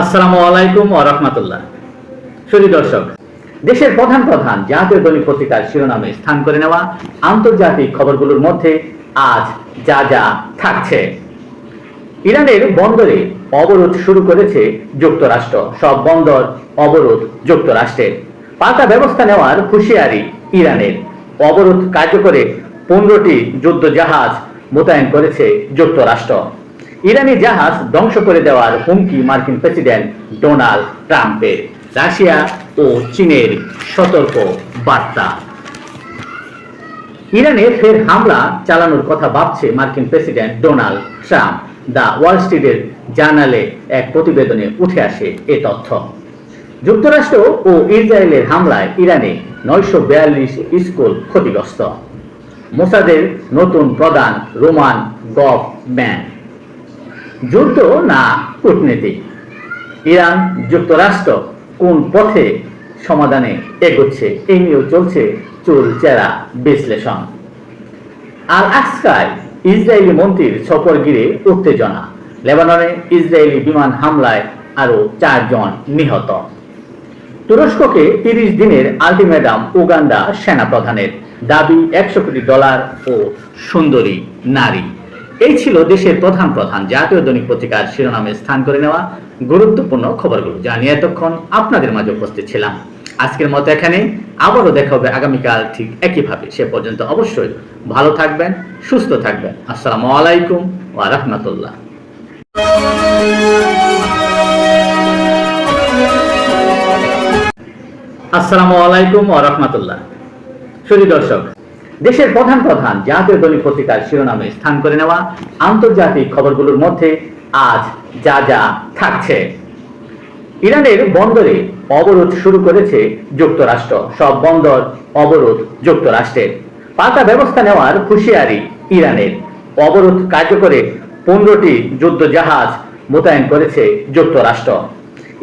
আসসালামু আলাইকুম ওয়া রাহমাতুল্লাহ। সুধী দর্শক, দেশের প্রধান প্রধান জাতীয় দৈনিক পত্রিকার শিরোনামে স্থান করে নেওয়া আন্তর্জাতিক খবরগুলোর মধ্যে আজ যা যা থাকছে। ইরানের বন্দরে অবরোধ শুরু করেছে যুক্তরাষ্ট্র। সব বন্দর অবরোধ যুক্তরাষ্ট্রের। পাল্টা ব্যবস্থা নেওয়ার হুঁশিয়ারি ইরানের। অবরোধ কার্যকরে 15টি যুদ্ধ জাহাজ মোতায়েন করেছে যুক্তরাষ্ট্র। ইরানি জাহাজ ধ্বংস করে দেওয়ার হুমকি মার্কিন প্রেসিডেন্ট ডোনাল্ড ট্রাম্পের। রাশিয়া ও চীনের সতর্ক বার্তা। ইরানে ফের হামলা চালানোর কথা ভাবছে মার্কিন প্রেসিডেন্ট ডোনাল্ড ট্রাম্প। দ্য ওয়াল স্ট্রিটের জার্নালে এক প্রতিবেদনে উঠে আসে এ তথ্য। যুক্তরাষ্ট্র ও ইসরায়েলের হামলায় ইরানে 942 স্কুল ক্ষতিগ্রস্ত। মোসাদের নতুন প্রধান রোমান গভম্যান। যুদ্ধ না কূটনীতি? ইরান যুক্তরাষ্ট্র কোন পথে সমাধানে এগোচ্ছে এই নিয়েও চলছে চুলচেরা বিশ্লেষণ। আল আকসায় ইসরায়েলি মন্ত্রীর সফর ঘিরে উত্তেজনা। লেবাননে ইসরায়েলি বিমান হামলায় আরো 4 জন নিহত। তুরস্ককে 30 দিনের আলটিমেটাম উগান্ডা সেনাপ্রধানের। দাবি $100 কোটি ও সুন্দরী নারী। এই ছিল দেশের প্রধান প্রধান জাতীয় দৈনিক পত্রিকার শিরোনামে স্থান করে নেওয়া গুরুত্বপূর্ণ খবরগুলো যা নিয়ে এতক্ষণ আপনাদের মাঝে উপস্থিত ছিলাম। আজকের মতো এখানে, আবারও দেখা হবে আগামীকাল ঠিক একইভাবে। সে পর্যন্ত অবশ্যই ভালো থাকবেন, সুস্থ থাকবেন। আসসালামু আলাইকুম ওয়া রাহমাতুল্লাহ। আসসালামু আলাইকুম ওয়া রাহমাতুল্লাহ। সুধী দর্শক, দেশের প্রধান প্রধান জাতীয় দৈনিক পত্রিকার শিরোনামে স্থান করে নেওয়া আন্তর্জাতিক খবরগুলোর মধ্যে আজ যা যা থাকছে। ইরানের বন্দরে অবরোধ শুরু করেছে যুক্তরাষ্ট্র। সব বন্দর অবরোধ যুক্তরাষ্ট্রের। পাল্টা ব্যবস্থা নেওয়ার হুঁশিয়ারি ইরানের। অবরোধ কার্যকরে 15টি যুদ্ধ জাহাজ মোতায়েন করেছে যুক্তরাষ্ট্র।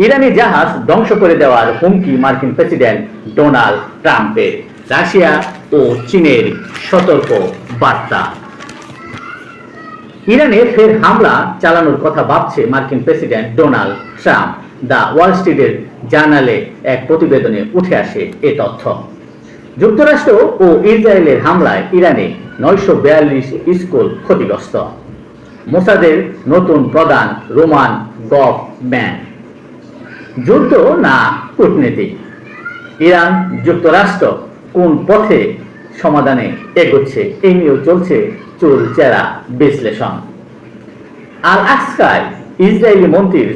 ইরানি জাহাজ ধ্বংস করে দেওয়ার হুমকি মার্কিন প্রেসিডেন্ট ডোনাল্ড ট্রাম্পের। রাশিয়া ও চীনের সতর্ক বার্তা। ইরানে ফের হামলা চালানোর কথা ভাবছে মার্কিন প্রেসিডেন্ট ডোনাল্ড ট্রাম্প। দ্য ওয়াল স্ট্রিটের জার্নালে এক প্রতিবেদনে উঠে আসে এ তথ্য। যুক্তরাষ্ট্র ও ইসরায়েলের হামলায় ইরানে 942 স্কুল ক্ষতিগ্রস্ত। মোসাদের নতুন প্রধান রোমান গভম্যান। যুদ্ধ না কূটনীতি? ইরান যুক্তরাষ্ট্র কোন পথে সমাধানে এগোচ্ছে এই নিয়েও চলছে চুলচেরা বিশ্লেষণ। আল আকসায় ইসরায়েলি মন্ত্রীর